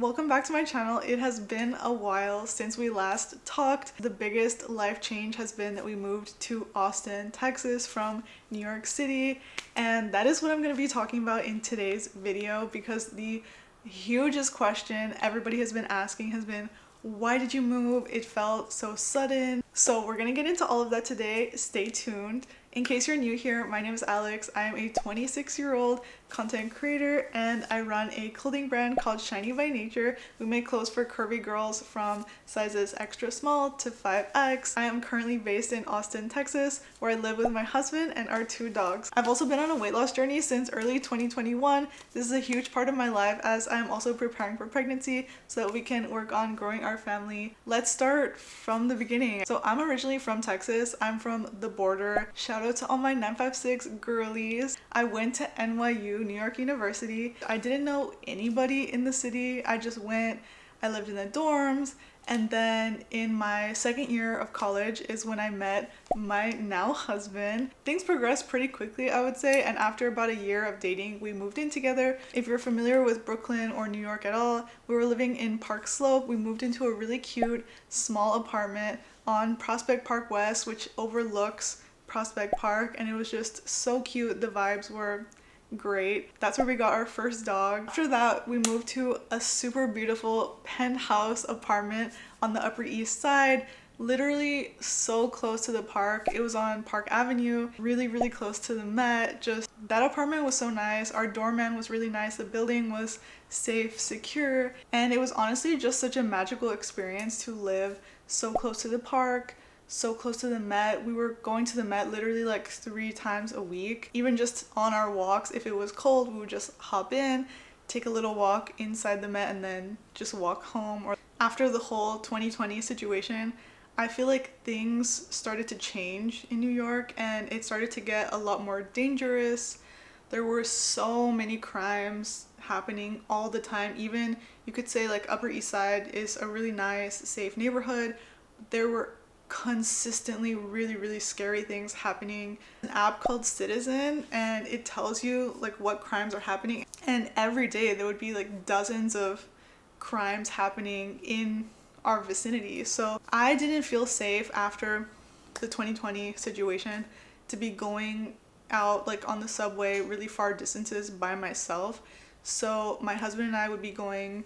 Welcome back to my channel. It has been a while since we last talked. The biggest life change has been that we moved to Austin, Texas from New York City, and that is what I'm going to be talking about in today's video because the hugest question everybody has been asking has been, why did you move? It felt so sudden. So we're gonna get into all of that today. Stay tuned. In case you're new here, my name is Alex. I am a 26-year-old content creator and I run a clothing brand called Shiny by Nature. We make clothes for curvy girls from sizes extra small to 5X. I am currently based in Austin, Texas, where I live with my husband and our 2 dogs. I've also been on a weight loss journey since early 2021. This is a huge part of my life as I'm also preparing for pregnancy so that we can work on growing our family. Let's start from the beginning. So I'm originally from Texas. I'm from the border. Shout out to all my 956 girlies. I went to NYU, New York University. I didn't know anybody in the city. I just went, I lived in the dorms, and then in my second year of college is when I met my now husband. Things progressed pretty quickly, I would say, and after about a year of dating, we moved in together. If you're familiar with Brooklyn or New York at all, we were living in Park Slope. We moved into a really cute small apartment on Prospect Park West, which overlooks Prospect Park, and it was just so cute. The vibes were great. That's where we got our first dog. After that, we moved to a super beautiful penthouse apartment on the Upper East Side, literally so close to the park. It was on Park Avenue, really close to the Met. Just that apartment was so nice. Our doorman was really nice. The building was safe, secure, and it was honestly just such a magical experience to live so close to the park, so close to the Met. We were going to the Met literally like 3 times a week. Even just on our walks, if it was cold, we would just hop in, take a little walk inside the Met, and then just walk home. Or after the whole 2020 situation, I feel like things started to change in New York and it started to get a lot more dangerous. There were so many crimes happening all the time. Even you could say like Upper East Side is a really nice, safe neighborhood. There were consistently really scary things happening. An app called Citizen, and it tells you like what crimes are happening, and every day there would be like dozens of crimes happening in our vicinity. So I didn't feel safe after the 2020 situation to be going out like on the subway really far distances by myself. So my husband and I would be going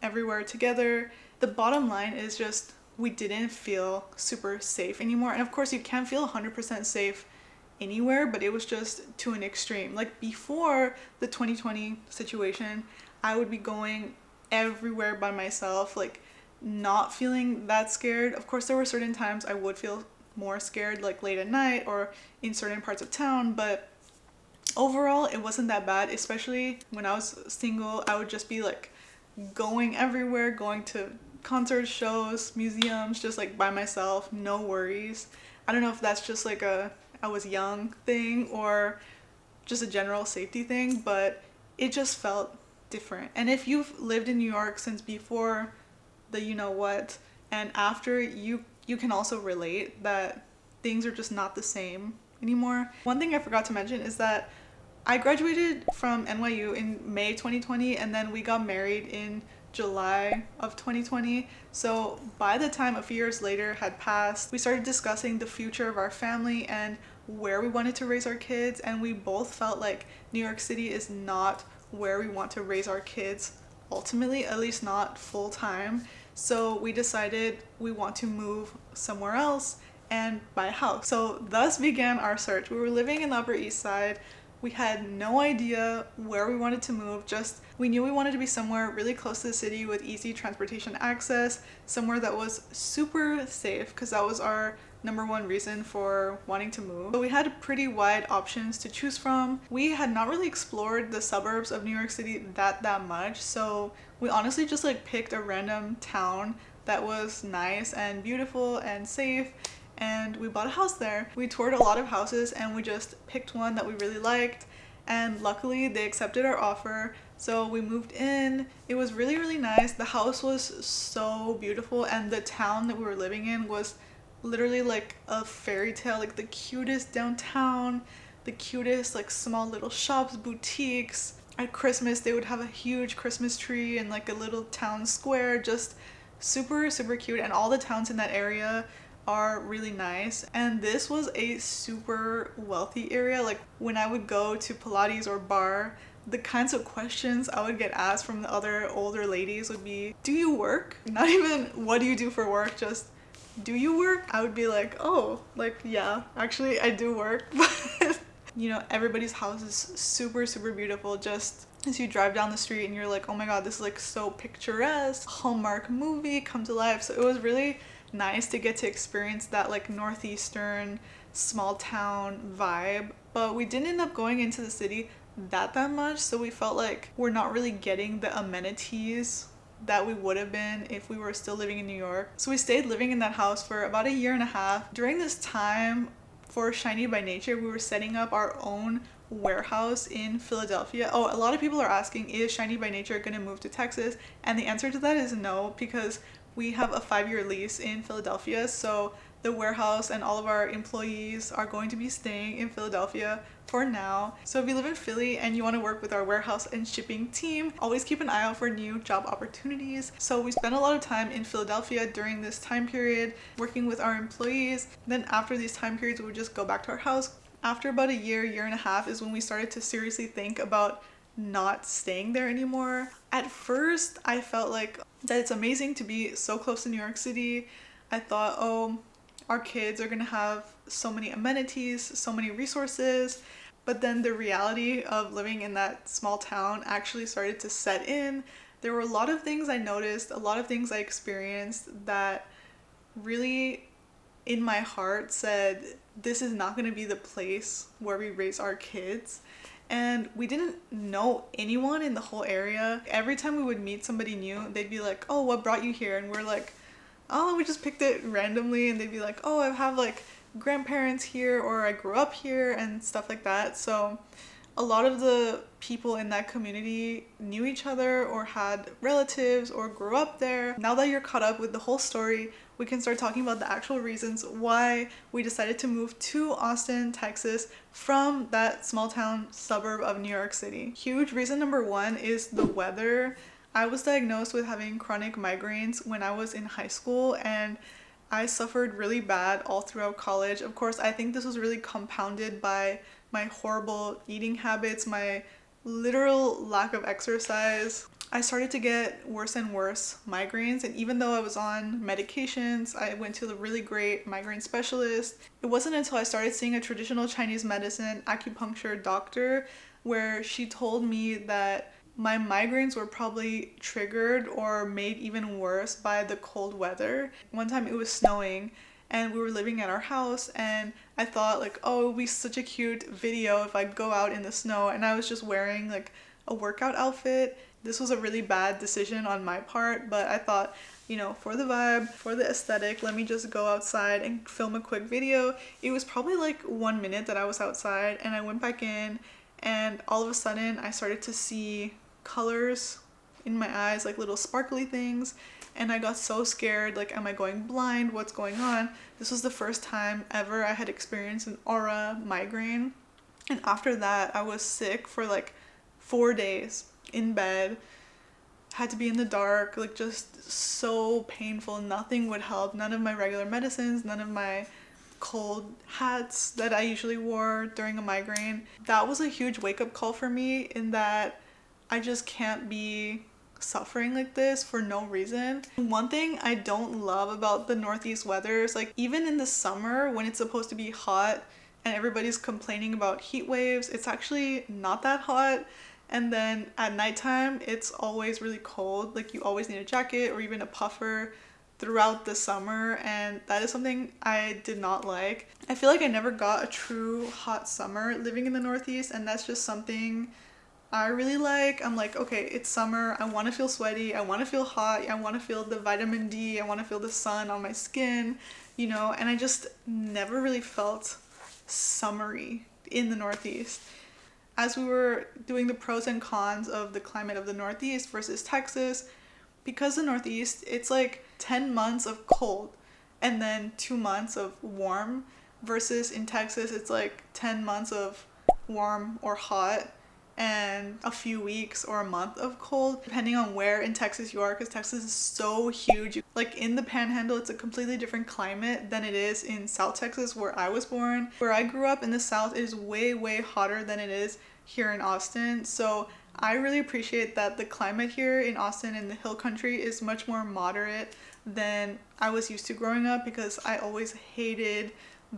everywhere together. The bottom line is just we didn't feel super safe anymore. And of course you can't feel 100% safe anywhere, but it was just to an extreme. Like before the 2020 situation, I would be going everywhere by myself, like not feeling that scared. Of course there were certain times I would feel more scared, like late at night or in certain parts of town, but overall it wasn't that bad. Especially when I was single, I would just be like going everywhere, going to concerts, shows, museums, just like by myself, no worries. I don't know if that's just like a I was young thing or just a general safety thing, but it just felt different. And if you've lived in New York since before the you know what and after, you can also relate that things are just not the same anymore. One thing I forgot to mention is that I graduated from NYU in May 2020 and then we got married in July of 2020. So by the time a few years later had passed, we started discussing the future of our family and where we wanted to raise our kids, and we both felt like New York City is not where we want to raise our kids ultimately, at least not full time. So we decided we want to move somewhere else and buy a house. So thus began our search. We were living in the Upper East Side. We had no idea where we wanted to move, just we knew we wanted to be somewhere really close to the city with easy transportation access, somewhere that was super safe, because that was our #1 reason for wanting to move. So we had pretty wide options to choose from. We had not really explored the suburbs of New York City that much, so we honestly just like picked a random town that was nice and beautiful and safe, and we bought a house there. We toured a lot of houses and we just picked one that we really liked, and luckily they accepted our offer. So we moved in. It was really nice. The house was so beautiful and the town that we were living in was literally like a fairy tale, like the cutest downtown, the cutest like small little shops, boutiques. At Christmas, they would have a huge Christmas tree in like a little town square, just super, super cute. And all the towns in that area are really nice. And this was a super wealthy area. Like when I would go to Pilates or bar, the kinds of questions I would get asked from the other older ladies would be, do you work? Not even what do you do for work, just do you work? I would be like, oh, like, yeah, actually I do work. But you know, everybody's house is super, super beautiful. Just as you drive down the street and you're like, oh my god, this is like so picturesque, Hallmark movie come to life. So it was really nice to get to experience that like northeastern small town vibe. But we didn't end up going into the city that much, so we felt like we're not really getting the amenities that we would have been if we were still living in New York. So we stayed living in that house for about a year and a half. During this time, for Shiny by Nature, we were setting up our own warehouse in Philadelphia. Oh, a lot of people are asking, is Shiny by Nature gonna move to Texas? And the answer to that is no, because we have a 5-year lease in Philadelphia. So the warehouse and all of our employees are going to be staying in Philadelphia for now. So if you live in Philly and you want to work with our warehouse and shipping team, always keep an eye out for new job opportunities. So we spent a lot of time in Philadelphia during this time period working with our employees. Then after these time periods, we would just go back to our house. After about a year and a half is when we started to seriously think about not staying there anymore. At first, I felt like that it's amazing to be so close to New York City. I thought, oh, our kids are gonna have so many amenities, so many resources. But then the reality of living in that small town actually started to set in. There were a lot of things I noticed, a lot of things I experienced that really in my heart said, this is not gonna be the place where we raise our kids. And we didn't know anyone in the whole area. Every time we would meet somebody new, they'd be like, oh, what brought you here? And we're like, oh, we just picked it randomly. And they'd be like, oh, I have like grandparents here, or I grew up here and stuff like that. So a lot of the people in that community knew each other or had relatives or grew up there. Now that you're caught up with the whole story, we can start talking about the actual reasons why we decided to move to Austin, Texas from that small town suburb of New York City. Huge reason number one is the weather. I was diagnosed with having chronic migraines when I was in high school, and I suffered really bad all throughout college. Of course, I think this was really compounded by my horrible eating habits, my literal lack of exercise. I started to get worse and worse migraines, and even though I was on medications, I went to a really great migraine specialist. It wasn't until I started seeing a traditional Chinese medicine acupuncture doctor where she told me that my migraines were probably triggered or made even worse by the cold weather. One time it was snowing and we were living at our house, and I thought like, oh, it would be such a cute video if I go out in the snow, and I was just wearing like a workout outfit. This was a really bad decision on my part, but I thought, you know, for the vibe, for the aesthetic, let me just go outside and film a quick video. It was probably like 1 minute that I was outside, and I went back in, and all of a sudden I started to see colors in my eyes, like little sparkly things, and I got so scared, like, am I going blind? What's going on? This was the first time ever I had experienced an aura migraine, and after that I was sick for like 4 days in bed, had to be in the dark, like just so painful. Nothing would help, none of my regular medicines, none of my cold hats that I usually wore during a migraine. That was a huge wake-up call for me, in that I just can't be suffering like this for no reason. One thing I don't love about the Northeast weather is, like, even in the summer when it's supposed to be hot and everybody's complaining about heat waves, it's actually not that hot. And then at nighttime, it's always really cold. Like, you always need a jacket or even a puffer throughout the summer, and that is something I did not like. I feel like I never got a true hot summer living in the Northeast, and that's just something I really like. I'm like, okay, it's summer, I want to feel sweaty, I want to feel hot, I want to feel the vitamin D, I want to feel the sun on my skin, you know, and I just never really felt summery in the Northeast. As we were doing the pros and cons of the climate of the Northeast versus Texas, because the Northeast, it's like 10 months of cold and then 2 months of warm, versus in Texas, it's like 10 months of warm or hot and a few weeks or a month of cold, depending on where in Texas you are, because Texas is so huge. Like in the Panhandle, it's a completely different climate than it is in South Texas, where I was born. Where I grew up in the South, it is way hotter than it is here in Austin. So I really appreciate that the climate here in Austin in the hill country is much more moderate than I was used to growing up, because I always hated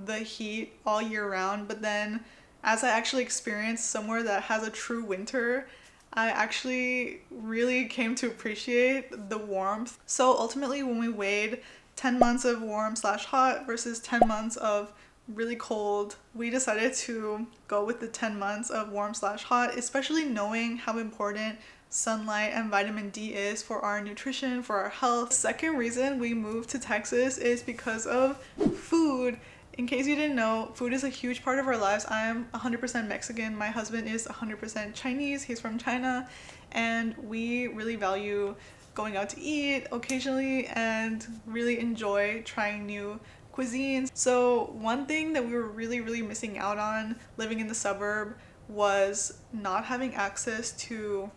the heat all year round. But then as I actually experienced somewhere that has a true winter, I actually really came to appreciate the warmth. So ultimately, when we weighed 10 months of warm/hot versus 10 months of really cold, we decided to go with the 10 months of warm/hot, especially knowing how important sunlight and vitamin D is for our nutrition, for our health. Second reason we moved to Texas is because of food. In case you didn't know, food is a huge part of our lives. I'm 100% Mexican. My husband is 100% Chinese. He's from China. And we really value going out to eat occasionally and really enjoy trying new cuisines. So one thing that we were really missing out on living in the suburb was not having access to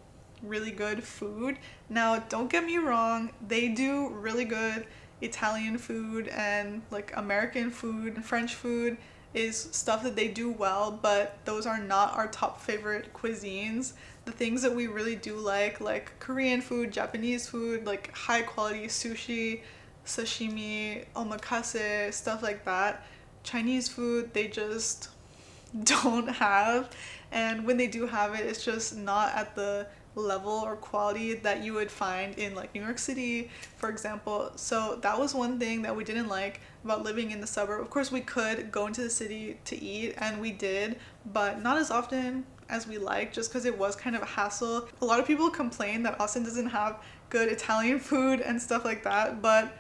really good food. Now, don't get me wrong, they do really good Italian food, and like American food, French food is stuff that they do well, but those are not our top favorite cuisines. The things that we really do like Korean food, Japanese food, like high quality sushi, sashimi, omakase, stuff like that. Chinese food, they just don't have, and when they do have it, it's just not at the level or quality that you would find in like New York City, for example. So that was one thing that we didn't like about living in the suburb. Of course, we could go into the city to eat, and we did, but not as often as we like, just because it was kind of a hassle. A lot of people complain that Austin doesn't have good Italian food and stuff like that, but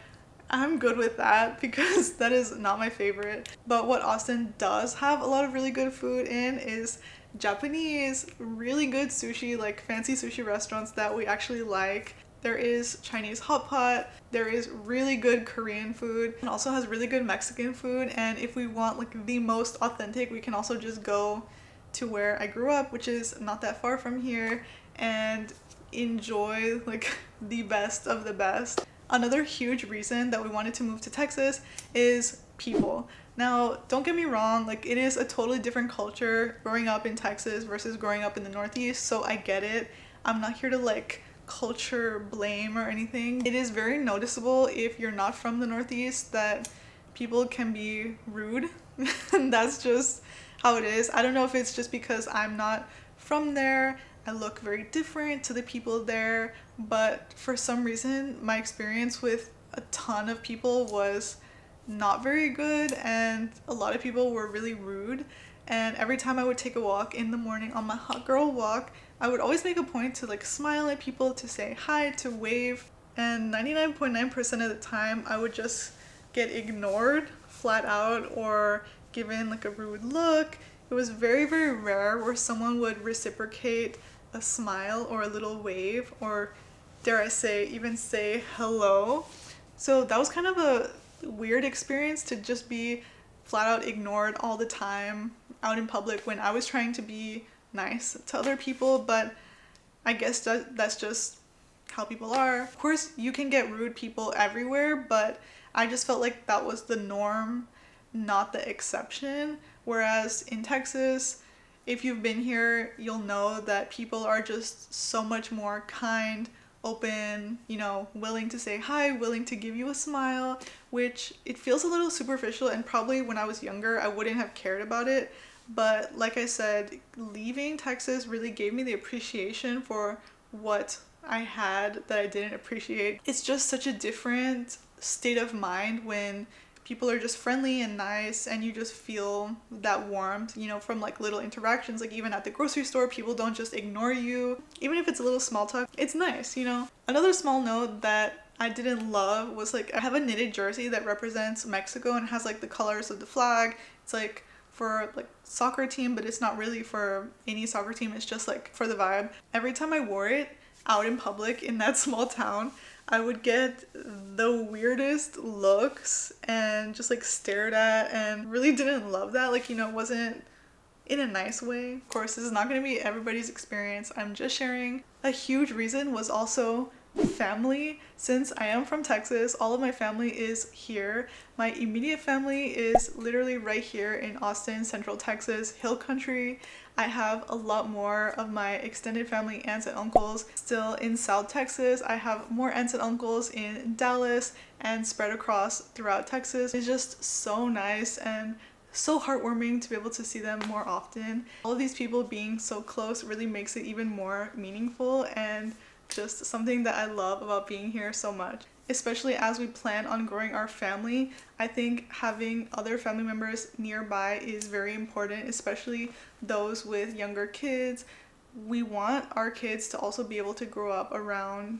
I'm good with that because that is not my favorite. But what Austin does have a lot of really good food in is Japanese, really good sushi, like fancy sushi restaurants that we actually like. There is Chinese hot pot, there is really good Korean food, and also has really good Mexican food. And if we want like the most authentic, we can also just go to where I grew up, which is not that far from here, and enjoy like the best of the best. Another huge reason that we wanted to move to Texas is people. Now, don't get me wrong, like it is a totally different culture growing up in Texas versus growing up in the Northeast, so I get it. I'm not here to like culture blame or anything. It is very noticeable if you're not from the Northeast that people can be rude. And that's just how it is. I don't know if it's just because I'm not from there. I look very different to the people there, but for some reason my experience with a ton of people was not very good, and a lot of people were really rude. And every time I would take a walk in the morning on my hot girl walk, I would always make a point to like smile at people, to say hi, to wave, and 99.9% of the time I would just get ignored flat out or given like a rude look. It was very rare where someone would reciprocate a smile or a little wave, or dare I say, even say hello. So that was kind of a weird experience to just be flat out ignored all the time out in public when I was trying to be nice to other people. But I guess that's just how people are. Of course, you can get rude people everywhere, but I just felt like that was the norm, not the exception. Whereas in Texas, if you've been here, you'll know that people are just so much more kind, open, you know, willing to say hi, willing to give you a smile, which it feels a little superficial, and probably when I was younger, I wouldn't have cared about it. But like I said, leaving Texas really gave me the appreciation for what I had that I didn't appreciate. It's just such a different state of mind when people are just friendly and nice, and you just feel that warmth, you know, from like little interactions. Like even at the grocery store, people don't just ignore you. Even if it's a little small talk, it's nice, you know. Another small note that I didn't love was like, I have a knitted jersey that represents Mexico and has like the colors of the flag. It's like for like soccer team, but it's not really for any soccer team. It's just like for the vibe. Every time I wore it out in public in that small town, I would get the weirdest looks and just like stared at, and really didn't love that. Like, you know, it wasn't in a nice way. Of course, this is not going to be everybody's experience. I'm just sharing. A huge reason was also family. Since I am from Texas, all of my family is here. My immediate family is literally right here in Austin, Central Texas, Hill Country. I have a lot more of my extended family, aunts and uncles, still in South Texas. I have more aunts and uncles in Dallas and spread across throughout Texas. It's just so nice and so heartwarming to be able to see them more often. All of these people being so close really makes it even more meaningful and just something that I love about being here so much. Especially as we plan on growing our family, I think having other family members nearby is very important, especially those with younger kids. We want our kids to also be able to grow up around,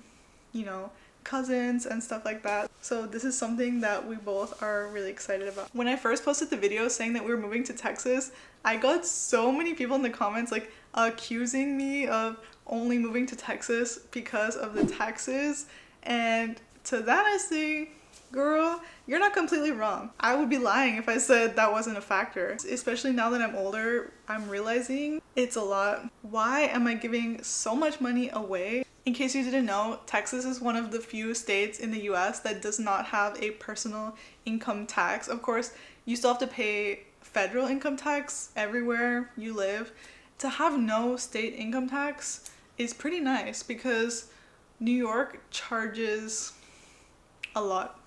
you know, cousins and stuff like that. So this is something that we both are really excited about. When I first posted the video saying that we were moving to Texas, I got so many people in the comments like accusing me of only moving to Texas because of the taxes, and to that I say, girl, you're not completely wrong. I would be lying if I said that wasn't a factor. Especially now that I'm older, I'm realizing it's a lot. Why am I giving so much money away? In case you didn't know, Texas is one of the few states in the US that does not have a personal income tax. Of course, you still have to pay federal income tax everywhere you live. To have no state income tax is pretty nice because New York charges a lot.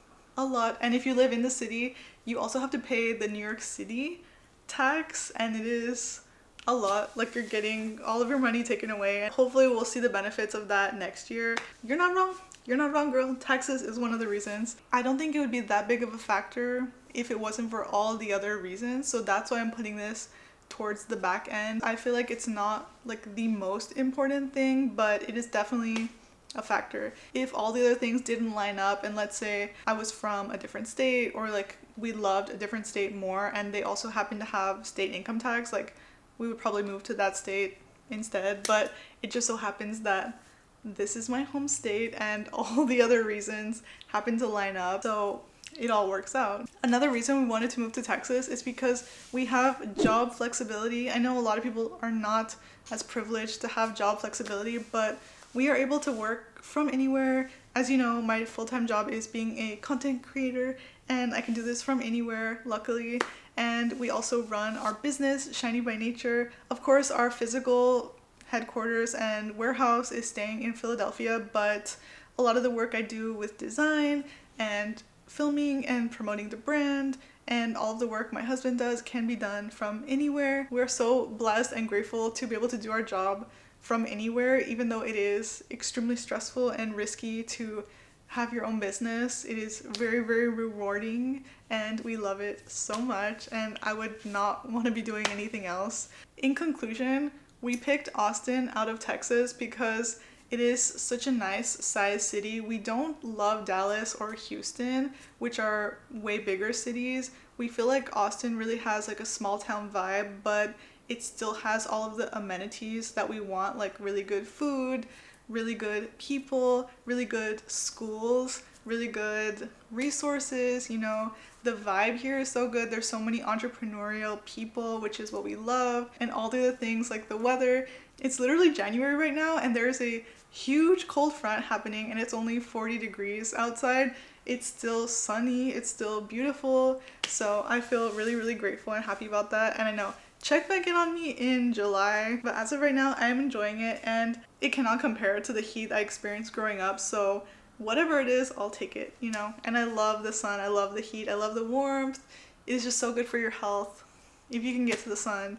And if you live in the city, you also have to pay the New York City tax, and it is a lot. Like, you're getting all of your money taken away, and hopefully we'll see the benefits of that next year. You're not wrong. You're not wrong, girl. Taxes is one of the reasons. I don't think it would be that big of a factor if it wasn't for all the other reasons, so that's why I'm putting this towards the back end. I feel like it's not like the most important thing, but it is definitely a factor. If all the other things didn't line up, and let's say I was from a different state, or like we loved a different state more and they also happen to have state income tax, like we would probably move to that state instead. But it just so happens that this is my home state and all the other reasons happen to line up, so it all works out. Another reason we wanted to move to Texas is because we have job flexibility. I know a lot of people are not as privileged to have job flexibility, but we are able to work from anywhere. As you know, my full-time job is being a content creator, and I can do this from anywhere, luckily. And we also run our business, Shiny by Nature. Of course, our physical headquarters and warehouse is staying in Philadelphia, but a lot of the work I do with design and filming and promoting the brand and all of the work my husband does can be done from anywhere. We're so blessed and grateful to be able to do our job from anywhere, even though it is extremely stressful and risky to have your own business. It is very, very rewarding and we love it so much, and I would not want to be doing anything else. In conclusion, we picked Austin out of Texas because it is such a nice sized city. We don't love Dallas or Houston, which are way bigger cities. We feel like Austin really has like a small town vibe, but it still has all of the amenities that we want, like really good food, really good people, really good schools, really good resources. You know, the vibe here is so good. There's so many entrepreneurial people, which is what we love, and all the other things like the weather. It's literally January right now and there's a huge cold front happening and it's only 40 degrees outside. It's still sunny, it's still beautiful. So I feel really, really grateful and happy about that. And I know, check back in on me in July, but as of right now, I am enjoying it and it cannot compare to the heat I experienced growing up. So whatever it is, I'll take it, you know? And I love the sun, I love the heat, I love the warmth. It's just so good for your health. If you can get to the sun,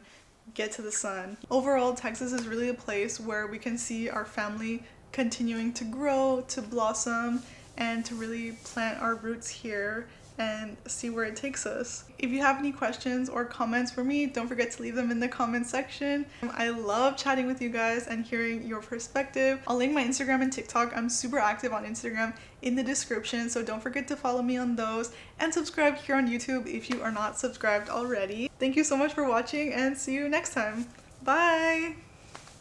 get to the sun. Overall, Texas is really a place where we can see our family continuing to grow, to blossom, and to really plant our roots here and see where it takes us. If you have any questions or comments for me, don't forget to leave them in the comment section. I love chatting with you guys and hearing your perspective. I'll link my Instagram and TikTok. I'm super active on Instagram in the description, so don't forget to follow me on those and subscribe here on YouTube if you are not subscribed already. Thank you so much for watching and see you next time. Bye!